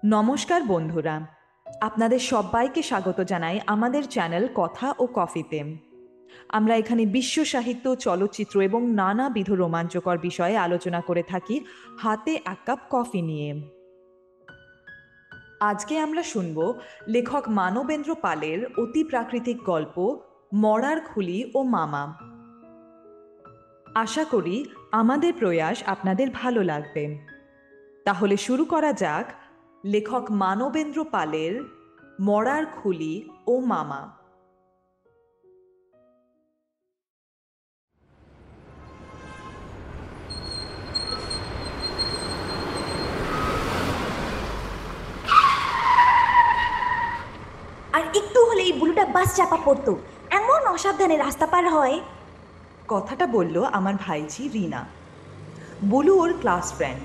নমস্কার বন্ধুরা, আপনাদের সবাইকে স্বাগত জানাই আমাদের চ্যানেল কথা ও কফিতে। আমরা এখানে বিশ্ব সাহিত্য, চলচ্চিত্র এবং নানাবিধ রোমাঞ্চকর বিষয়ে আলোচনা করে থাকি হাতে এক কাপ কফি নিয়ে। আজকে আমরা শুনব লেখক মানবেন্দ্র পালের অতি প্রাকৃতিক গল্প মরার খুলি ও মামা। আশা করি আমাদের প্রয়াস আপনাদের ভালো লাগবে। তাহলে শুরু করা যাক লেখক মানবেন্দ্র পালের মরার খুলি ও মামা। আর একটু হলেই বুলুটা বাস চাপা পড়তো। এমন অসাবধানে রাস্তা পার হয়। কথাটা বলল আমার ভাইঝি রিনা। বুলু ওর ক্লাস ফ্রেন্ড।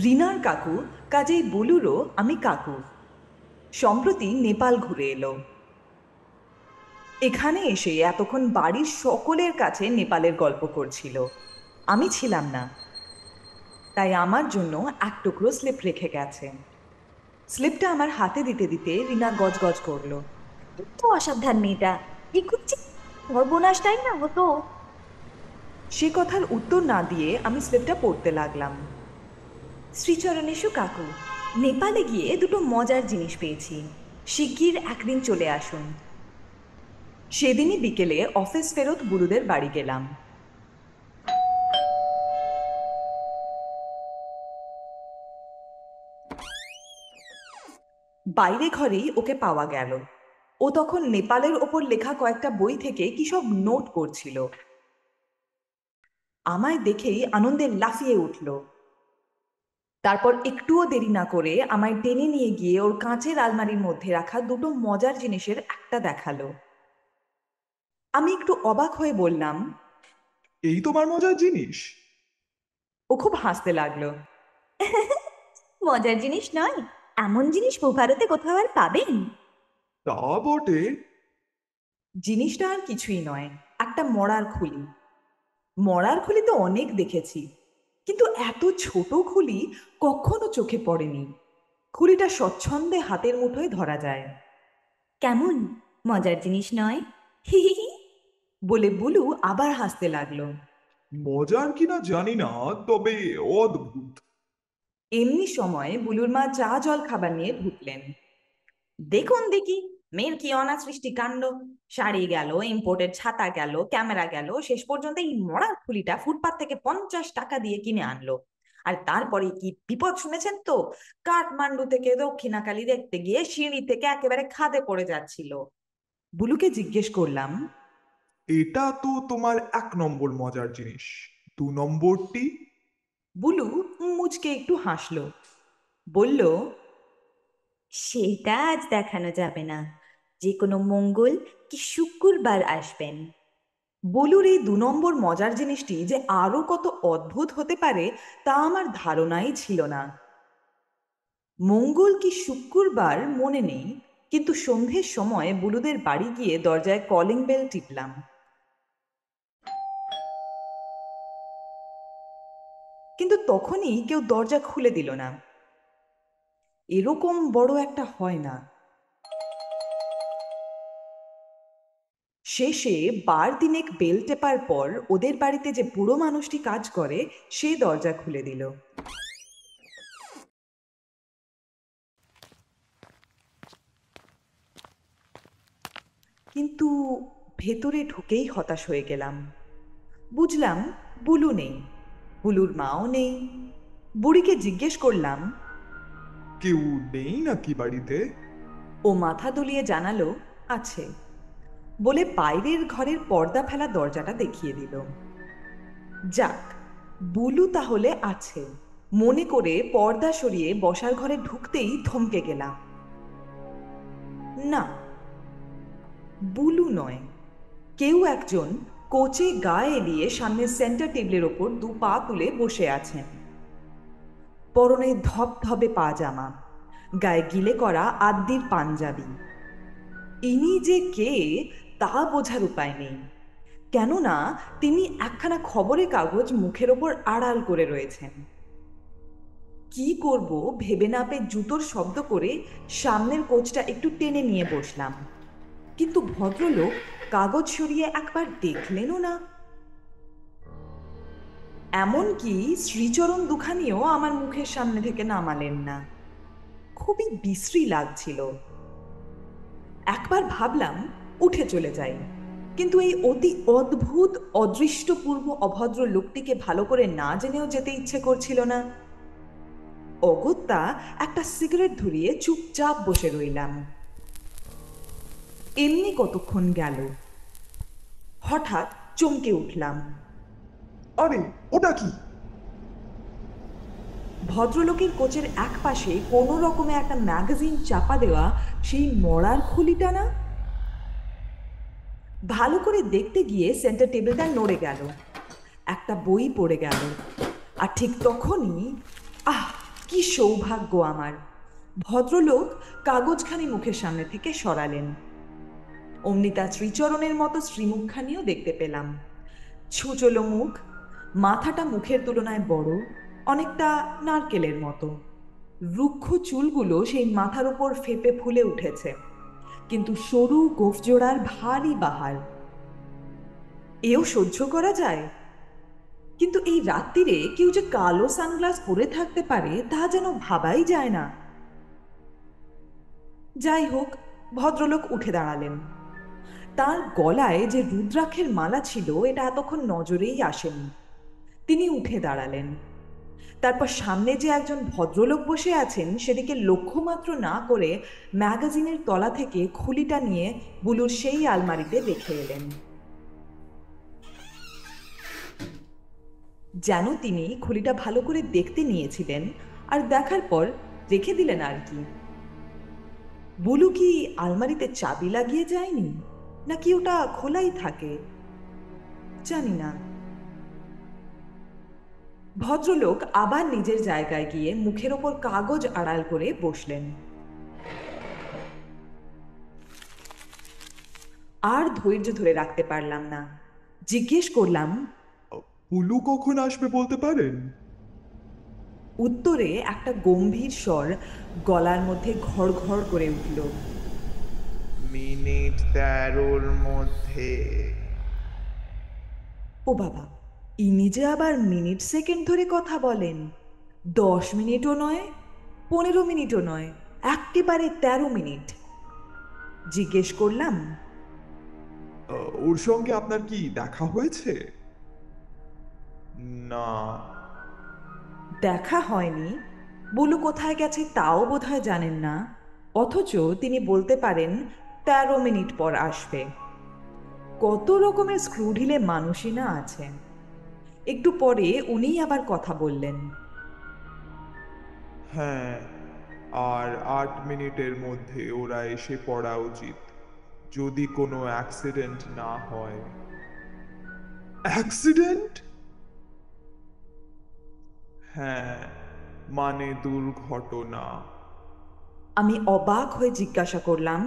রিনার কাকু, কাজেই বুলুরও আমি কাকু। সম্প্রতি নেপাল ঘুরে এলো। এখানে এসে এতক্ষণ বাড়ির সকলের কাছে নেপালের গল্প করছিল। আমি ছিলাম না, তাই আমার জন্য এক টুকরো স্লিপ রেখে গেছে। স্লিপটা আমার হাতে দিতে দিতে রিনা গজগজ করলো। একটু অসাবধান মেয়েটা, কি করছে, সর্বনাশটাই না হতো। সে কথার উত্তর না দিয়ে আমি স্লিপটা পড়তে লাগলাম। শ্রীচরণেশু কাকু, নেপালে গিয়ে দুটো মজার জিনিস পেয়েছি, শিগগির একদিন চলে আসুন। সেদিনই বিকেলে অফিস ফেরত বুলুদের বাড়ি গেলাম। বাইরে ঘরেই ওকে পাওয়া গেল। ও তখন নেপালের ওপর লেখা কয়েকটা বই থেকে কি সব নোট করছিল। আমায় দেখেই আনন্দে লাফিয়ে উঠল। তারপর একটুও দেরি না করে আমায় টেনে নিয়ে গিয়ে ওর কাঁচের আলমারির মধ্যে রাখা দুটো মজার জিনিসের একটা দেখালো। আমি একটু অবাক হয়ে বললাম, এই তোমার মজার জিনিস? ও খুব হাসতে লাগলো। মজার জিনিস নয়, এমন জিনিস ভারতে কোথাও আর পাবেন? তা বটে। জিনিসটা আর কিছুই নয়, একটা মরার খুলি। মরার খুলি তো অনেক দেখেছি, কিন্তু এত ছোট খুলি কখনো চোখে পড়েনি। খুলিটা স্বচ্ছন্দে হাতের মুঠোয় ধরা যায়। কেমন মজার জিনিস নয়? বলে বুলু আবার হাসতে লাগলো। মজার কিনা জানি না, তবে অদ্ভুত। এমনি সময় বুলুর মা চা জল খাবার নিয়ে ঢুকলেন। দেখুন দেখি, মেয়ের কি অনাসৃষ্টি কাণ্ড। শাড়ি গেল, ইম্পোর্টেড ছাতা গেল, ক্যামেরা গেল, শেষ পর্যন্ত এই মরার খুলিটা ফুটপাত থেকে 50 টাকা দিয়ে কিনে আনলো। আর তারপরে কি বিপদ শুনেছেন তো? কাঠমান্ডু থেকে দক্ষিণাকালী দেখতে গিয়ে সিঁড়ি থেকে একেবারে খাদে পড়ে যাচ্ছিল। বুলুকে জিজ্ঞেস করলাম, এটা তো তোমার 1 নম্বর মজার জিনিস। 2 নম্বরটি? বুলু মুচকে একটু হাসলো। বলল, সেটা আজ দেখানো যাবে না, যে কোনো মঙ্গল কি শুক্রবার আসবেন। বলুর এই 2 নম্বর মজার জিনিসটি যে আরো কত অদ্ভুত হতে পারে তা আমার ধারণাই ছিল না। মঙ্গল কি শুক্রবার মনে নেই, কিন্তু সন্ধ্যের সময় বুলুদের বাড়ি গিয়ে দরজায় কলিং বেল টিপলাম। কিন্তু তখনই কেউ দরজা খুলে দিল না। এরকম বড় একটা হয় না। শেষে বার দিনেক বেল টেপার পর ওদের বাড়িতে যে বুড়ো মানুষটি কাজ করে সে দরজা খুলে দিল। কিন্তু ভেতরে ঢুকেই হতাশ হয়ে গেলাম। বুঝলাম বুলু নেই, বুলুর মাও নেই। বুড়িকে জিজ্ঞেস করলাম। কেউ নেই নাকি বাড়িতে? ও মাথা দুলিয়ে জানালো, আছে। বলে বাইরের ঘরের পর্দা ফেলা দরজাটা দেখিয়ে দিল। যাক, বুলু তাহলে আছে মনে করে পর্দা সরিয়ে বসার ঘরে ঢুকতেই থমকে গেলাম। না, বুলু নয়, কেউ একজন কোচে গা এলিয়ে সামনের সেন্টার টেবিলের ওপর 2 পা তুলে বসে আছেন। পরনে ধবধবে পাজামা, গায়ে গিলে করা আদ্যির পাঞ্জাবি। ইনি যে কে তা বোঝার উপায় নেই, কেননা তিনি একখানা খবরের কাগজ মুখের ওপর আড়াল করে রয়েছেন। কি করব ভেবে না পেয়ে জুতোর শব্দ করে সামনের কোচটা একটু টেনে নিয়ে বসলাম, কিন্তু ভদ্রলোক কাগজ সরিয়ে একবার দেখলেনও না। এমনকি শ্রীচরণ দুখানিও আমার মুখের সামনে থেকে নামালেন না। খুবই বিশ্রী লাগছিল। একবার ভাবলাম উঠে চলে যাই, কিন্তু এই অতি অদ্ভুত অদৃষ্টপূর্ব অভদ্র লোকটিকে ভালো করে না জেনেও যেতে ইচ্ছে করছিল না। অগত্যা একটা সিগারেট ধরিয়ে চুপচাপ বসে রইলাম। এমনি কতক্ষণ গেল, হঠাৎ চমকে উঠলাম। আরে ওটা কি? ভদ্রলোকের কোচের এক পাশে কোনো রকমে একটা ম্যাগাজিন চাপা দেওয়া সেই মরার খুলিটা না? ভালো করে দেখতে গিয়ে সেন্টার টেবিলটা নড়ে গেল, একটা বই পড়ে গেল। আর ঠিক তখনই, আহ কি সৌভাগ্য আমার, ভদ্রলোক কাগজখানি মুখের সামনে থেকে সরালেন। অমনি তার শ্রীচরণের মতো শ্রীমুখখানিও দেখতে পেলাম। ছোচলো মুখ, মাথাটা মুখের তুলনায় বড়, অনেকটা নারকেলের মতো। রুক্ষ চুলগুলো সেই মাথার উপর ফেপে ফুলে উঠেছে, কিন্তু সরু গোফজোড়ার ভারী বাহার। এও সহ্য করা যায়, কিন্তু এই রাত্রিরে কেউ যে কালো সানগ্লাস পরে থাকতে পারে তা যেন ভাবাই যায় না। যাই হোক, ভদ্রলোক উঠে দাঁড়ালেন। তার গলায় যে রুদ্রাক্ষের মালা ছিল এটা এতক্ষণ নজরেই আসেনি। তিনি উঠে দাঁড়ালেন। তারপর সামনে যে একজন ভদ্রলোক বসে আছেন সেদিকে লক্ষ্যমাত্র না করে ম্যাগাজিনের তলা থেকে খুলিটা নিয়ে বুলুর সেই আলমারিতে রেখে এলেন। যেন তিনি খুলিটা ভালো করে দেখতে নিয়েছিলেন আর দেখার পর রেখে দিলেন আর কি। বুলু কি আলমারিতে চাবি লাগিয়ে যায়নি, নাকি ওটা খোলাই থাকে জানি না। ভদ্রলোক আবার নিজের জায়গায় গিয়ে মুখের ওপর কাগজ আড়াল করে বসলেন। আর ধৈর্য ধরে রাখতে পারলাম না, জিজ্ঞেস করলাম। পুলু কখন আসবে বলতে পারেন? উত্তরে একটা গম্ভীর স্বর গলার মধ্যে ঘড় ঘড় করে উঠল। মিনিট 13-র মধ্যে। ও বাবা, ইনি যে আবার মিনিট সেকেন্ড ধরে কথা বলেন। 10 মিনিটও নয়, 15 মিনিটও নয়, একেবারে 13 মিনিট। জিজ্ঞেস করলাম, ওর সঙ্গে আপনার কি দেখা হয়েছে? না। দেখা হয়নি? বুলু কোথায় গেছে তাও বোধহয় জানেন না, অথচ তিনি বলতে পারেন 13 মিনিট পর আসবে। কত রকমের স্ক্রু ঢিলে মানুষই না আছে। একটু পরে উনিই আবার কথা বললেন। হ্যাঁ, আর 8 মিনিটের মধ্যে ওরা এসে পড়া উচিত, যদি কোনো অ্যাক্সিডেন্ট না হয়। অ্যাক্সিডেন্ট? হ্যাঁ, মানে দুর্ঘটনা। আমি অবাক হয়ে জিজ্ঞাসা করলাম।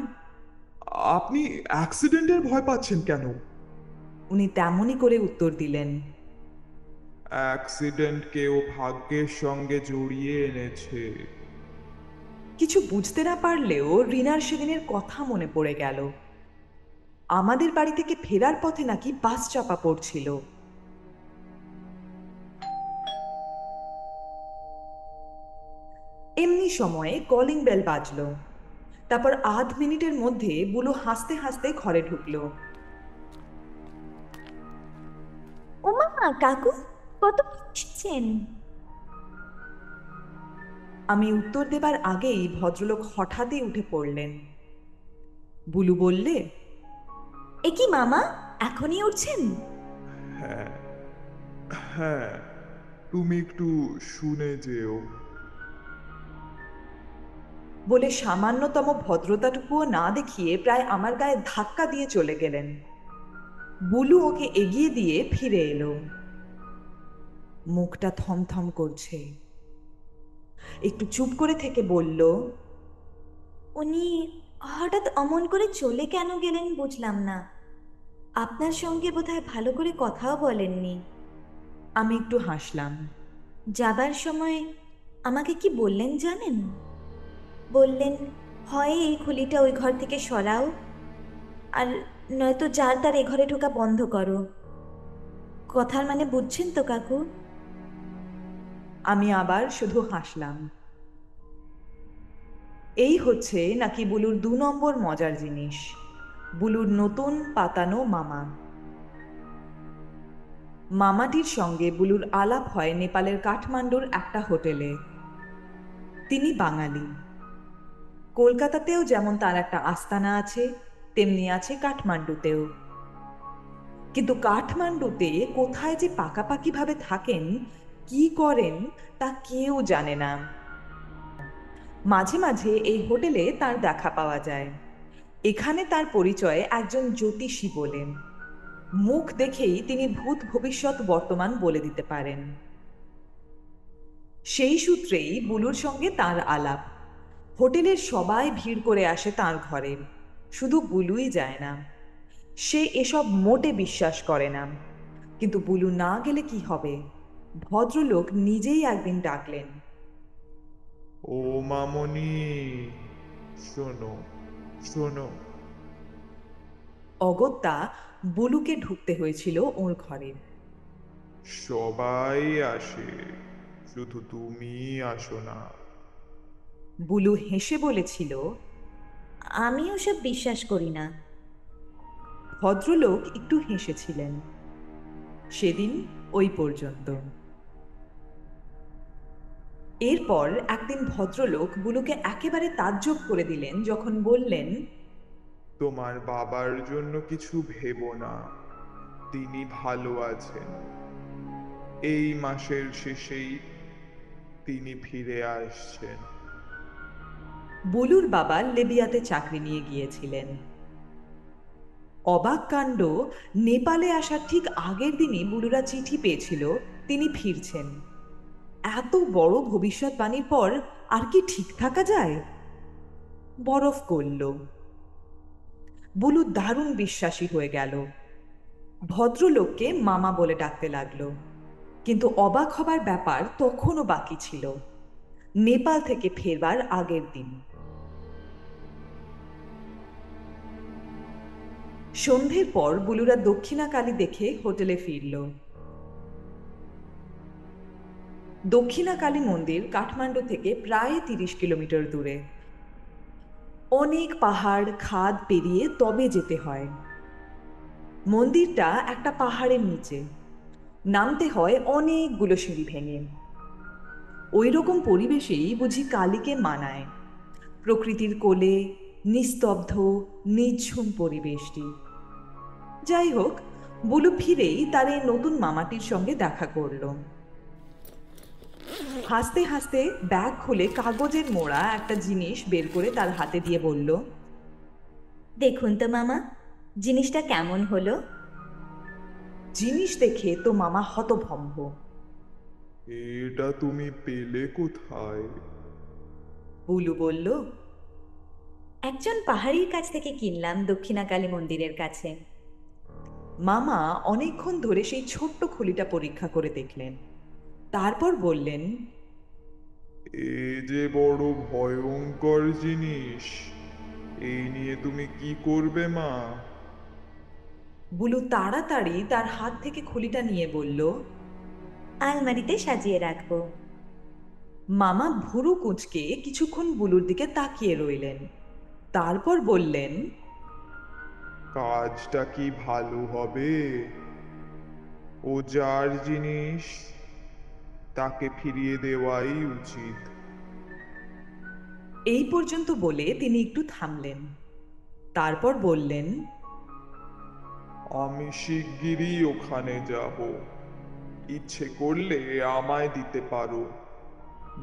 আপনি অ্যাক্সিডেন্টের ভয় পাচ্ছেন কেন? উনি তেমনই করে উত্তর দিলেন। অ্যাক্সিডেন্টকেও ভাগ্যের সঙ্গে জড়িয়ে এনেছে। কিছু বুঝতে না পারলেও রিনার সেদিনের কথা মনে পড়ে গেল। আমাদের বাড়ি থেকে ফেরার পথে নাকি বাস চাপা পড়ছিল। এমনি সময়ে কলিং বেল বাজলো। তারপর আধ মিনিটের মধ্যে বুলু হাসতে হাসতে ঘরে ঢুকলো। ওমা, কাকু কত এসেছেন? আমি উত্তর দেবার আগেই ভদ্রলোক হঠাৎই উঠে পড়লেন। বুলু বললে, এ কি মামা, এখনই উঠছেন? হ্যাঁ হ্যাঁ, তুমি একটু শুনে যেও। বলে সামান্যতম ভদ্রতাটুকুও না দেখিয়ে প্রায় আমার গায়ে ধাক্কা দিয়ে চলে গেলেন। বুলু ওকে এগিয়ে দিয়ে ফিরে এলো। মুখটা থমথম করছে। একটু চুপ করে থেকে বলল, উনি হঠাৎ অমন করে চলে কেন গেলেন বুঝলাম না। আপনার সঙ্গে বোধহয় ভালো করে কথাও বলেননি। আমি একটু হাসলাম। যাবার সময় আমাকে কি বললেন জানেন? বললেন, হয় এই খুলিটা ওই ঘর থেকে সরাও, আর নয়তো যার তার এ ঘরে ঢোকা বন্ধ করো। কথার মানে বুঝছেন তো কাকু? আমি আবার শুধু হাসলাম। এই হচ্ছে নাকি বুলুর 2 নম্বর মজার জিনিস, বুলুর নতুন পাতানো মামা। মামাটির সঙ্গে বুলুর আলাপ হয় নেপালের কাঠমান্ডুর একটা হোটেলে। তিনি বাঙালি। কলকাতাতেও যেমন তার একটা আস্তানা আছে, তেমনি আছে কাঠমান্ডুতেও। কিন্তু কাঠমান্ডুতে কোথায় যে পাকাপাকিভাবে থাকেন, কি করেন, তা কেউ জানে না। মাঝে মাঝে এই হোটেলে তার দেখা পাওয়া যায়। এখানে তার পরিচয় একজন জ্যোতিষী বলেন। মুখ দেখেই তিনি ভূত ভবিষ্যৎ বর্তমান বলে দিতে পারেন। সেই সূত্রেই বুলুর সঙ্গে তার আলাপ। হোটেলের সবাই ভিড় করে আসে তার ঘরে, শুধু বুলুই যায় না। সে এসব মোটে বিশ্বাস করে না। কিন্তু বুলু না গেলে কি হবে? ভদ্রলোক নিজেই একদিন ডাকলেন, ও মামনি, শোনো শোনো। অগত্যা বুলুকে ঢুকতে হয়েছিল ওর ঘরে। সবাই আসে, শুধু তুমি আসো না। বুলু হেসে বলেছিল, আমি ওসব বিশ্বাস করি না। ভদ্রলোক একটু হেসেছিলেন। সেদিন ওই পর্যন্ত। এরপর একদিন ভদ্রলোক বুলুকে একেবারে তাজ্জব করে দিলেন যখন বললেন, তোমার বাবার জন্য কিছু ভেবো না, তিনি ভালো আছেন। এই মাসের শেষেই তিনি ফিরে আসছেন। বুলুর বাবা লেবিয়াতে চাকরি নিয়ে গিয়েছিলেন। অবাক কাণ্ড, নেপালে আসার ঠিক আগের দিনই বুলুরা চিঠি পেয়েছিল তিনি ফিরছেন। এত বড় ভবিষ্যৎবাণীর পর আর কি ঠিক থাকা যায়? বরফ গলল। বুলু দারুণ বিশ্বাসী হয়ে গেল। ভদ্রলোককে মামা বলে ডাকতে লাগলো। কিন্তু অবাক হবার ব্যাপার তখনও বাকি ছিল, নেপাল থেকে ফেরবার আগের দিন। সন্ধ্যের পর বুলুরা দক্ষিণাকালী দেখে হোটেলে ফিরল। দক্ষিণাকালী মন্দির কাঠমান্ডু থেকে প্রায় 30 কিলোমিটার দূরে। অনেক পাহাড় খাদ পেরিয়ে তবে যেতে হয়। মন্দিরটা একটা পাহাড়ের নিচে, নামতে হয় অনেকগুলো সিঁড়ি ভেঙে। ওই রকম পরিবেশেই বুঝি কালীকে মানায়। প্রকৃতির কোলে, নিস্তব্ধ, নিঝুম পরিবেশটি। যাই হোক, বুলু ফিরেই তার এই নতুন মামাটির সঙ্গে দেখা করল। হাসতে হাসতে ব্যাগ খুলে কাগজের মোড়া একটা জিনিস বের করে তার হাতে দিয়ে বলল, দেখুন তো মামা, জিনিসটা কেমন হলো? জিনিস দেখে তো মামা হতভম্ব। এটা তুমি পেলে কোথায়? বুলু বলল, একজন পাহাড়ির কাছ থেকে কিনলাম দক্ষিণাকালী মন্দিরের কাছে। মামা অনেকক্ষণ ধরে সেই ছোট্ট খুলিটা পরীক্ষা করে দেখলেন। তারপর বললেন, এ যে বড় ভয়ঙ্কর জিনিস, এই নিয়ে তুমি কি করবে মা? বুলু তাড়াতাড়ি তার হাত থেকে খুলিটা নিয়ে বলল, আলমারিতে সাজিয়ে রাখবো। মামা ভুরু কুঁচকে কিছুক্ষণ বুলুর দিকে তাকিয়ে রইলেন। তারপর বললেন, কাজটা কি ভালো হবে? ও যার জিনিস, তাকে ফিরিয়ে দেওয়াই উচিত। এই পর্যন্ত বলে তিনি একটু থামলেন। তারপর বললেন, আমি শিগগিরই ওখানে যাব। ইচ্ছে করলে আমায় দিতে পারো।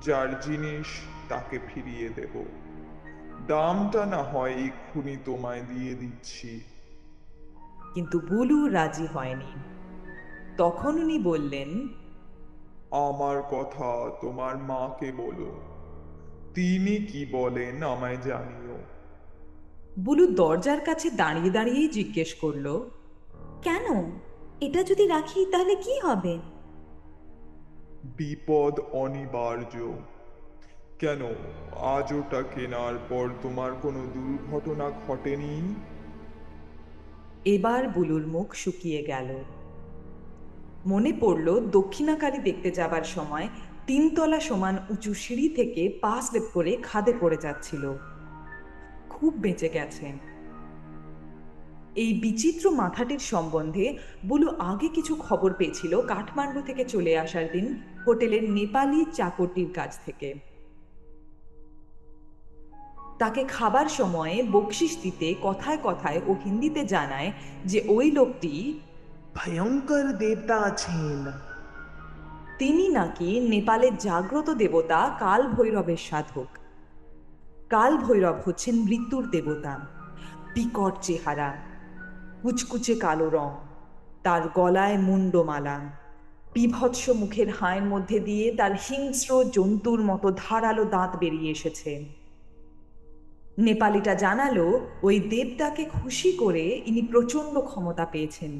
যার জিনিস তাকে ফিরিয়ে দেব। দামটা না হয় এক্ষুনি তোমায় দিয়ে দিচ্ছি। কিন্তু বুলু রাজি হয়নি। তখন উনি বললেন, আমার কথা তোমার মাকে বলো, তিনি কি বলেন আমায় জানিও। বুলু দরজার কাছে দাঁড়িয়ে দাঁড়িয়েই জিজ্ঞেস করল, কেন? এটা যদি রাখি তাহলে কি হবে? বিপদ অনিবার্য। কেন, আজ ওটা কেনার পর তোমার কোনো দুর্ঘটনা ঘটেনি? এবার বুলুর মুখ শুকিয়ে গেল। মনে পড়ল দক্ষিণাকালী দেখতে যাবার সময় 3 তলা সমান উঁচু সিঁড়ি থেকে পা স্লিপ করে খাদে পড়ে যাচ্ছিল। খুব বেঁচে গেছে। এই বিচিত্র মাথাটির সম্বন্ধে বুলু আগে কিছু খবর পেয়েছিল কাঠমান্ডু থেকে চলে আসার দিন হোটেলের নেপালি চাকরটির কাছ থেকে। তাকে খাবার সময়ে বকশিস দিতে কথায় কথায় ও হিন্দিতে জানায় যে ওই লোকটি ভয়ঙ্কর দেবতা আছেন। তিনি নাকি নেপালের জাগ্রত দেবতা কাল ভৈরবের সাধক। কাল ভৈরব হচ্ছেন মৃত্যুর দেবতা। বিকট চেহারা, কুচকুচে কালো রং, তার গলায় মুন্ডমালা, বীভৎস মুখের হায়ের মধ্যে দিয়ে তার হিংস্র জন্তুর মতো ধারালো দাঁত বেরিয়ে এসেছে। নেপালিটা জানালো ওই দেবতাকে খুশি করে ইনি প্রচণ্ড ক্ষমতা পেয়েছেন,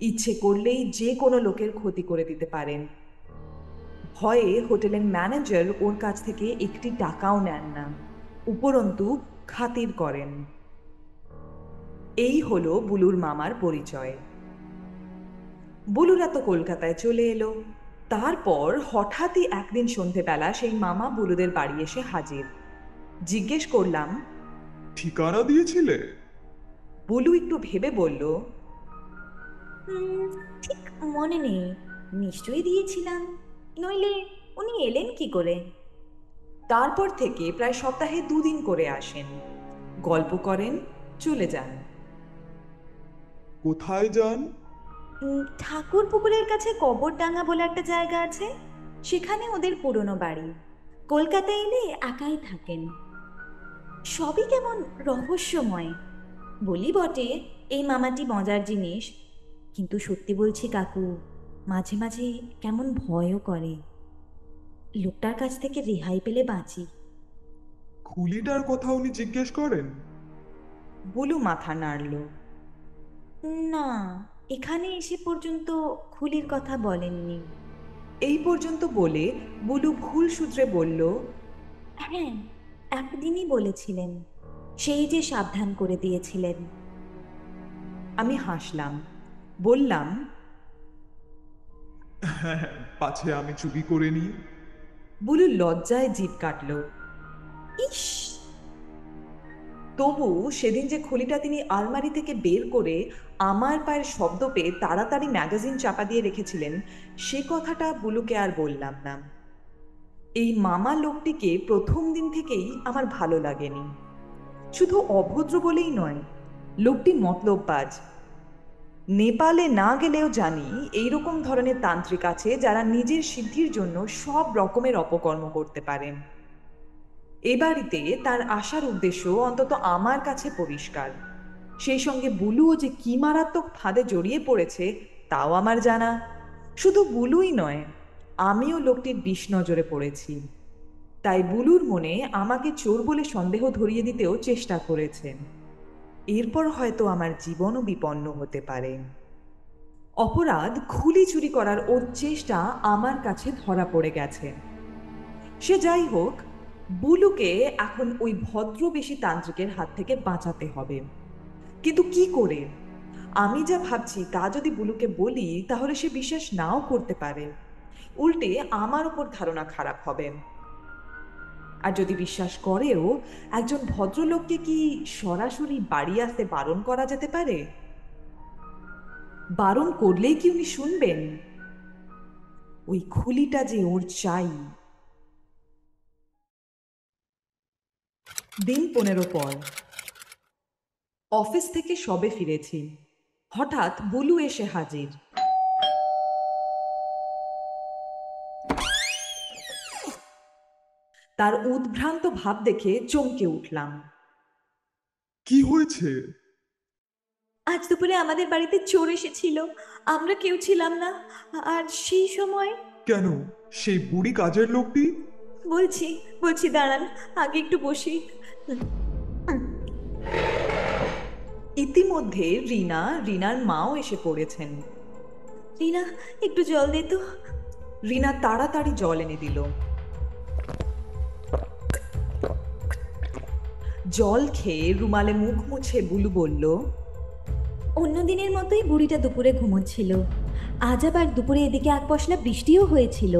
ইচ্ছে করলেই যে কোনো লোকের ক্ষতি করে দিতে পারেন। ভয়ে হোটেলের ম্যানেজার ওর কাছ থেকে একটি টাকাও নেন না, উপরন্তু খাতির করেন। এই হলো বুলুর মামার পরিচয়। বুলুরা তো কলকাতায় চলে এলো। তারপর হঠাৎই একদিন সন্ধেবেলা সেই মামা বুলুদের বাড়ি এসে হাজির। জিজ্ঞেস করলাম, ঠিকানা দিয়েছিলে? বুলু একটু ভেবে বলল, ঠিক মনে নেই, নিশ্চয়ই দিয়েছিলাম, নইলে উনি এলেন কি করে? তারপর থেকে প্রায় সপ্তাহে 2 দিন করে আসেন, গল্প করেন, চলে যান। কোথায় যান? ঠাকুর পুকুরের কাছে কবরডাঙ্গা বলে একটা জায়গা আছে, সেখানে ওদের পুরনো বাড়ি। কলকাতায় এলে একাই থাকেন। সবই কেমন রহস্যময়। বলি বটে এই মামাটি মজার জিনিস, কিন্তু সত্যি বলছি কাকু, মাঝে মাঝে কেমন ভয়ও করে। লোকটার কাছ থেকে রেহাই পেলে বাঁচি। খুলিটার কথা উনি জিজ্ঞেস করেন? বুলু মাথা নাড়ল। না, এখানে এসে পর্যন্ত খুলির কথা বলেননি। এই পর্যন্ত বলে বুলু ভুল সূত্রে বলল, হ্যাঁ, একদিনই বলেছিলেন, সেই যে সাবধান করে দিয়েছিলেন। আমি হাসলাম, বললাম, হ্যাঁ, পাছে আমি চুরি করে নিই। বুলু লজ্জায় জিভ কাটল। ইস! তবু সেদিন যে খুলিটা তিনি আলমারি থেকে বের করে আমার পায়ের শব্দ পেয়ে তাড়াতাড়ি ম্যাগাজিন চাপা দিয়ে রেখেছিলেন, সে কথাটা বুলুকে আর বললাম না। এই মামা লোকটিকে প্রথম দিন থেকেই আমার ভালো লাগেনি। শুধু অভদ্র বলেই নয়, লোকটি মতলববাজ। নেপালে না গেলেও জানি এইরকম ধরনের তান্ত্রিক আছে যারা নিজের সিদ্ধির জন্য সব রকমের অপকর্ম করতে পারেন। এ বাড়িতে তার আসার উদ্দেশ্য অন্তত আমার কাছে পরিষ্কার। সেই সঙ্গে বুলুও যে কি মারাত্মক ফাঁদে জড়িয়ে পড়েছে তাও আমার জানা। শুধু বুলুই নয়, আমিও লোকটির বিষ নজরে পড়েছি। তাই বুলুর মনে আমাকে চোর বলে সন্দেহ ধরিয়ে দিতেও চেষ্টা করেছেন। এরপর হয়তো আমার জীবনও বিপন্ন হতে পারে। অপরাধ খুলি চুরি করার ওর চেষ্টা আমার কাছে ধরা পড়ে গেছে। সে যাই হোক, বুলুকে এখন ওই ভদ্রবেশী তান্ত্রিকের হাত থেকে বাঁচাতে হবে। কিন্তু কি করে? আমি যা ভাবছি তা যদি বুলুকে বলি তাহলে সে বিশ্বাস নাও করতে পারে, উল্টে আমার উপর ধারণা খারাপ হবে। আর যদি বিশ্বাস করেও, একজন ভদ্রলোককে কি সরাসরি বাড়ি আসতে বারণ করা যেতে পারে? বারণ করলেই কি উনি শুনবেন? ওই খুলিটা যে ওর চাই। দিন 15 পর অফিস থেকে সবে ফিরেছি। হঠাৎ বুলু এসে হাজির। তার উদ্ভ্রান্ত ভাব দেখে চমকে উঠলাম। কি হয়েছে? আজ দুপুরে আমাদের বাড়িতে চোর এসেছিল, আমরা কেউ ছিলাম না। আর সেই সময় কেন, সেই বুড়ি কাজের লোকটি? বলছি বলছি দাঁড়ান, আগে একটু বসি। ইতিমধ্যে রিনার মাও এসে পড়েছেন। রিনা, একটু জল দে তো। রিনা তাড়াতাড়ি জল এনে দিল। জল খেয়ে রুমালে মুখ মুছে বুলু বলল, অন্যদিনের মতোই বুড়িটা দুপুরে ঘুমোচ্ছিল। আজ আবার দুপুরে এদিকে এক পশলা বৃষ্টিও হয়েছিল,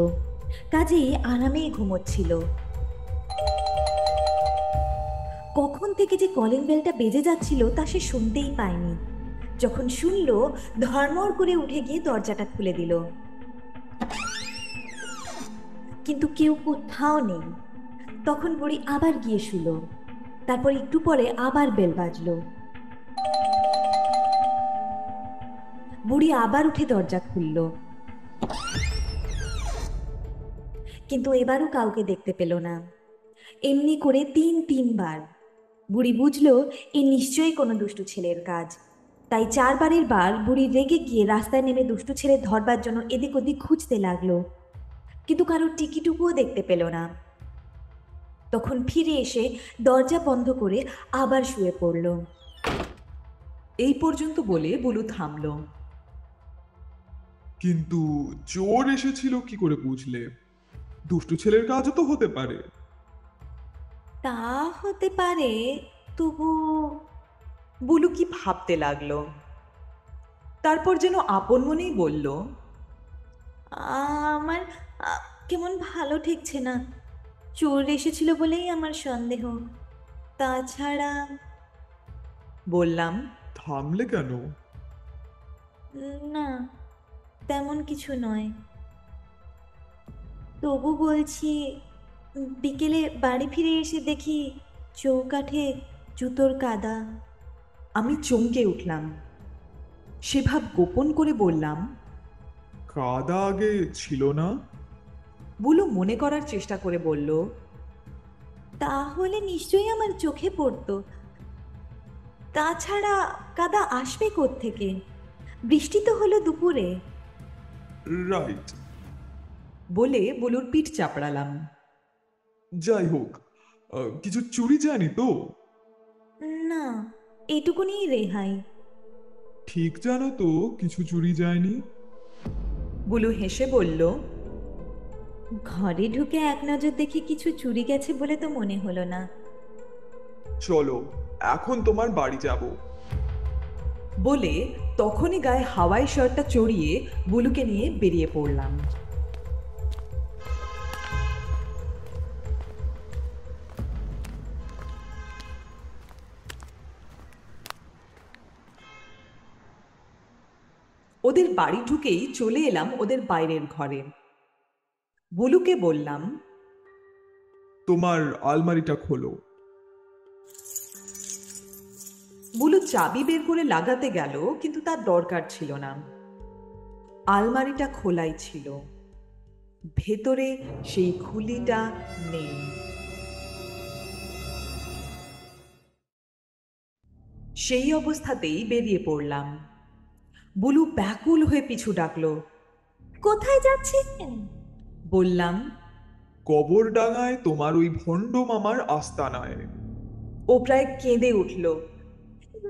কাজেই আরামেই ঘুমোচ্ছিল। কখন থেকে যে কলিং বেলটা বেজে যাচ্ছিল তা সে শুনতেই পায়নি। যখন শুনল, ধড়মড় করে উঠে গিয়ে দরজাটা খুলে দিল, কিন্তু কেউ কোথাও নেই। তখন বুড়ি আবার গিয়ে শুলো। তারপর একটু পরে আবার বেল বাজলো। বুড়ি আবার উঠে দরজা খুলল, কিন্তু এবারও কাউকে দেখতে পেল না। এমনি করে 3 বার। বুড়ি বুঝলো এ নিশ্চয়ই কোনো দুষ্টু ছেলের কাজ। তাই 4বারের বার বুড়ি রেগে গিয়ে রাস্তায় নেমে দুষ্টু ছেলে ধরবার জন্য এদিক ওদিক খুঁজতে লাগলো, কিন্তু কারোর টিকিটুকুও দেখতে পেল না। তখন ফিরে এসে দরজা বন্ধ করে আবার শুয়ে পড়ল। এই পর্যন্ত বলে বুলু থামল। কিন্তু চোর এসেছিল কি করে বুঝলে? দুষ্টু ছেলের কাজও তো হতে পারে। তা হতে পারে, তবু বুলু কি ভাবতে লাগলো। তারপর যেন আপন মনেই বলল, আমার কেমন ভালো ঠেকছে না। চোর এসেছিল বলেই আমার সন্দেহ, তাছাড়া। বললাম, থামলে কেন? না, তেমন কিছু নয়। তবু বলছি, বিকেলে বাড়ি ফিরে এসে দেখি চৌকাঠে জুতোর কাদা। আমি চমকে উঠলাম। সে ভাব গোপন করে বললাম, কাদা আগে ছিল না? বুলু মনে করার চেষ্টা করে বলল, তাহলে নিশ্চয়ই আমার চোখে পড়তো। তাছাড়া কাদা আসবে কোত্থেকে? বৃষ্টি তো হলো দুপুরে। রাইট। বলে বুলুর পিঠ চাপড়ালাম। যাই হোক, কিছু চুরি যায়নি তো? না, এটুকুনি রেহাই। ঠিক জানো তো কিছু চুরি যায়নি? বুলু হেসে বলল, ঘরে ঢুকে এক নজর দেখে কিছু চুরি গেছে বলে তো মনে হলো না। চলো এখন তোমার বাড়ি যাব। বলে তখনই গায়ে হাওয়াই শার্টটা চড়িয়ে বুলুকে নিয়ে বেরিয়ে পড়লাম। ওদের বাড়ি ঢুকেই চলে এলাম ওদের বাইরের ঘরে। বুলুকে বললাম, তোমার আলমারিটা খোলো। বুলু চাবি বের করে লাগাতে গেল, কিন্তু তার দরকার ছিল না। আলমারিটা খোলাই ছিল, ভেতরে সেই খুলিটা নেই। সেই অবস্থাতেই বেরিয়ে পড়লাম। বুলু ব্যাকুল হয়ে পিছু ডাকলো। কোথায় যাচ্ছেন? বললাম, কবরডাঙ্গায় তোমার ওই ভণ্ড মামার আস্তানায়। ও প্রায় কেঁদে উঠল।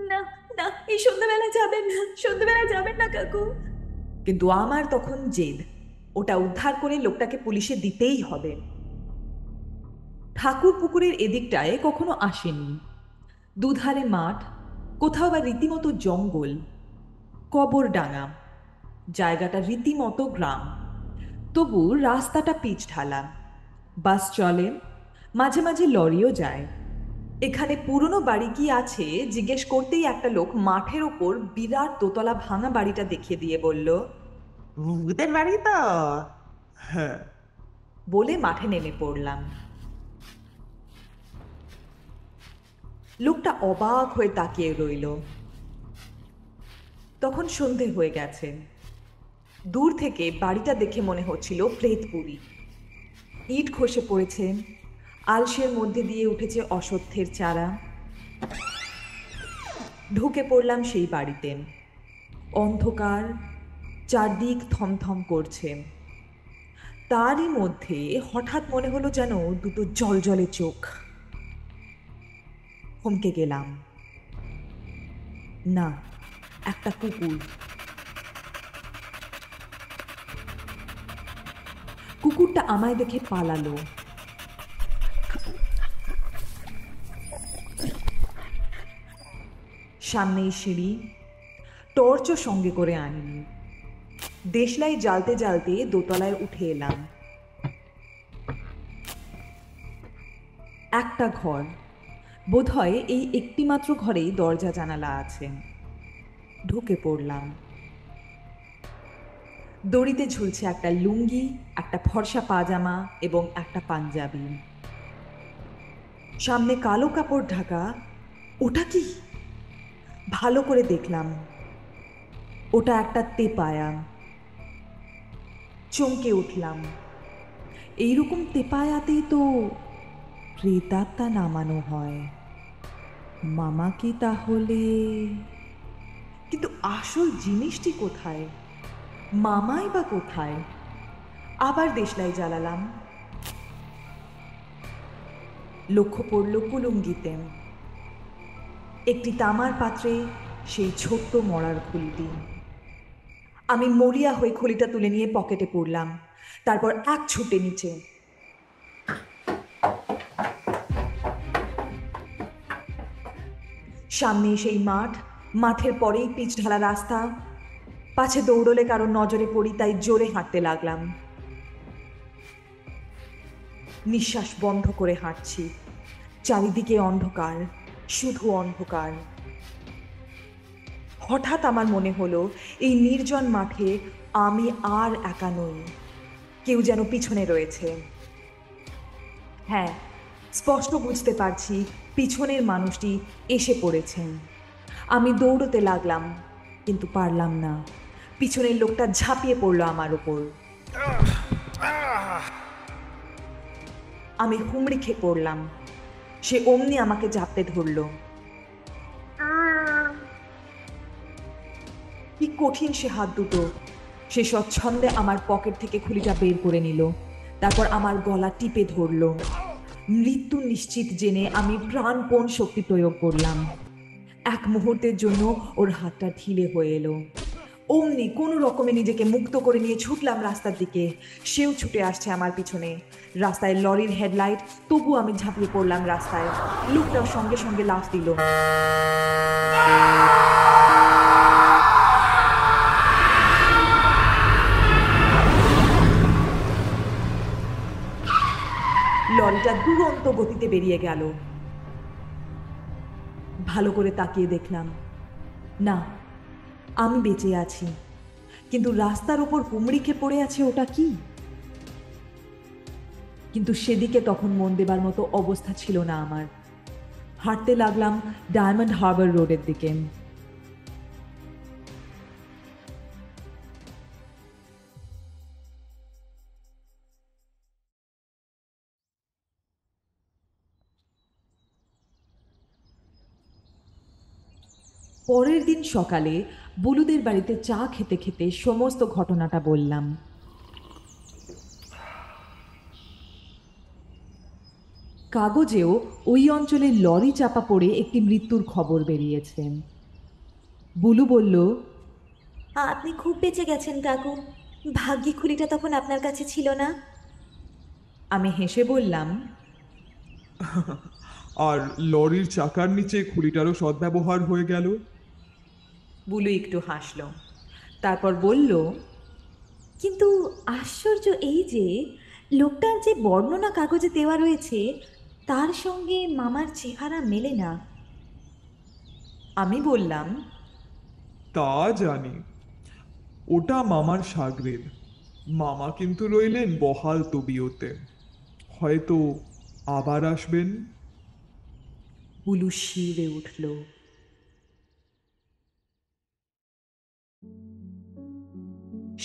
না না, এই সন্ধ্যাবেলা যাবেন না, সন্ধ্যাবেলা যাবেন না কাকু। কিন্তু আমার তখন জেদ, ওটা উদ্ধার করে লোকটাকে পুলিশে দিতেই হবে। ঠাকুর পুকুরের এদিকটায় কখনো আসেনি। দুধারে মাঠ, কোথাও বা রীতিমতো জঙ্গল। কবরডাঙ্গা, জায়গাটা রীতিমতো গ্রাম। তবু রাস্তাটা পিচ ঢালা, বাস চলে, মাঝে মাঝে লরিও যায়। এখানে পুরনো বাড়ি কি আছে জিজ্ঞেস করতেই একটা লোক মাঠের ওপর বিরাট দোতলা ভাঙা বাড়িটা দেখিয়ে দিয়ে বলল, ভূতের বাড়ি তো? হ্যাঁ। বলে মাঠে নেমে পড়লাম। লোকটা অবাক হয়ে তাকিয়ে রইল। তখন সন্ধে হয়ে গেছে। দূর থেকে বাড়িটা দেখে মনে হচ্ছিল প্রেতপুরী। ইট খসে পড়েছে, আলসের মধ্যে দিয়ে উঠেছে অশ্বত্থের চারা। ঢুকে পড়লাম সেই বাড়িতে। অন্ধকার, চারদিক থমথম করছে। তারই মধ্যে হঠাৎ মনে হলো যেন দুটো জলজলে চোখ। থমকে গেলাম। না, একটা কুকুর। কুকুরটা আমায় দেখে পালালো। সামনেই সিঁড়ি, টর্চও সঙ্গে করে আনিনি। দেশলাই জ্বালতে জ্বালতে দোতলায় উঠে এলাম। একটা ঘর, বোধহয় এই একটিমাত্র ঘরেই দরজা জানালা আছে। ঢুকে পড়লাম। দড়িতে ঝুলছে একটা লুঙ্গি, একটা ফর্সা পাজামা এবং একটা পাঞ্জাবি। সামনে কালো কাপড় ঢাকা। ওটা কি? ভালো করে দেখলাম, ওটা একটা তেপায়া। চমকে উঠলাম। এইরকম তেপায়াতেই তো প্রেতাত্মা নামানো হয়। মামা কি তাহলে? কিন্তু আসল জিনিসটি কোথায়? মামাই বা কোথায়? আবার দেশলাই জ্বালালাম। লক্ষ্য পড়ল কুলুঙ্গিতে, একটি তামার পাত্রে সেই ছোট্ট মরার খুলিটি। আমি মরিয়া হয়ে খুলিটা তুলে নিয়ে পকেটে পুরলাম, তারপর এক ছুটে নিচে। সামনে সেই মাঠ, মাঠের পরেই পিচ ঢালা রাস্তা। পাছে দৌড়লে কারো নজরে পড়ি, তাই জোরে হাঁটতে লাগলাম। নিঃশ্বাস বন্ধ করে হাঁটছি। চারিদিকে অন্ধকার, শুধু অন্ধকার। হঠাৎ আমার মনে হলো এই নির্জন মাঠে আমি আর একা নই, কেউ যেন পিছনে রয়েছে। হ্যাঁ, স্পষ্ট বুঝতে পারছি পিছনের মানুষটি এসে পড়েছেন। আমি দৌড়তে লাগলাম, কিন্তু পারলাম না। পিছনের লোকটা ঝাঁপিয়ে পড়ল আমার উপর। আমি হুমড়ি খেয়ে পড়লাম। সে অমনি আমাকে জাপটে ধরল। কি কঠিন সে হাত দুটো! সে স্বচ্ছন্দে আমার পকেট থেকে খুলিটা বের করে নিল, তারপর আমার গলা টিপে ধরল। মৃত্যু নিশ্চিত জেনে আমি প্রাণপণ শক্তি প্রয়োগ করলাম। এক মুহূর্তের জন্য ওর হাতটা ঢিলে হয়ে এলো। অমনি কোনো রকমে নিজেকে মুক্ত করে নিয়ে ছুটলাম রাস্তার দিকে। সেও ছুটে আসছে আমার পিছনে। রাস্তায় লরির হেডলাইট, তবু আমি ঝাঁপিয়ে পড়লাম রাস্তায়। লোকটাও সঙ্গে সঙ্গে লাফ দিল। লরিটা দুরন্ত গতিতে বেরিয়ে গেল। ভালো করে তাকিয়ে দেখলাম, না, আমি বেঁচে আছি, কিন্তু রাস্তার উপর হুমড়ি খেয়ে পড়ে আছে ওটা কি? কিন্তু সেদিকে তখন মন দেবার মতো অবস্থা ছিল না আমার। হাঁটতে লাগলাম ডায়মন্ড হারবার রোডের দিকে। পরের দিন সকালে বুলুদের বাড়িতে চা খেতে খেতে সমস্ত ঘটনাটা বললাম। কাগজেও ওই অঞ্চলে লরি চাপা পড়ে একটি মৃত্যুর খবর বেরিয়েছে। বুলু বলল, আপনি খুব বেঁচে গেছেন কাকু। ভাগ্যি খুলিটা তখন আপনার কাছে ছিল না। আমি হেসে বললাম, আর লরির চাকার নিচে খুলিটারও সদ্ব্যবহার হয়ে গেল। বুলু একটু হাসল, তারপর বলল, কিন্তু আশ্চর্য এই যে লোকটার যে বর্ণনা কাগজে দেওয়া রয়েছে তার সঙ্গে মামার চেহারা মেলে না। আমি বললাম, তা জানি, ওটা মামার সাগরেদ। মামা কিন্তু রইলেন বহাল তবিয়তে, হয়তো আবার আসবেন। বুলু শিউরে উঠল।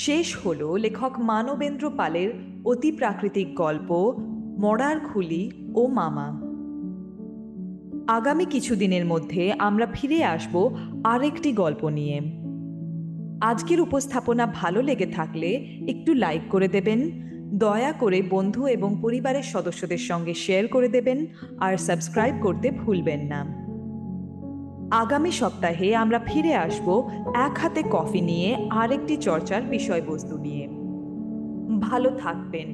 শেষ হলো লেখক মানবেন্দ্র পালের অতি প্রাকৃতিক গল্প মরার খুলি ও মামা। আগামী কিছুদিনের মধ্যে আমরা ফিরে আসব আরেকটি গল্প নিয়ে। আজকের উপস্থাপনা ভালো লেগে থাকলে একটু লাইক করে দেবেন, দয়া করে বন্ধু এবং পরিবারের সদস্যদের সঙ্গে শেয়ার করে দেবেন, আর সাবস্ক্রাইব করতে ভুলবেন না। আগামী সপ্তাহে আমরা ফিরে আসব এক হাতে কফি নিয়ে আরেকটি চর্চার বিষয়বস্তু নিয়ে। ভালো থাকবেন।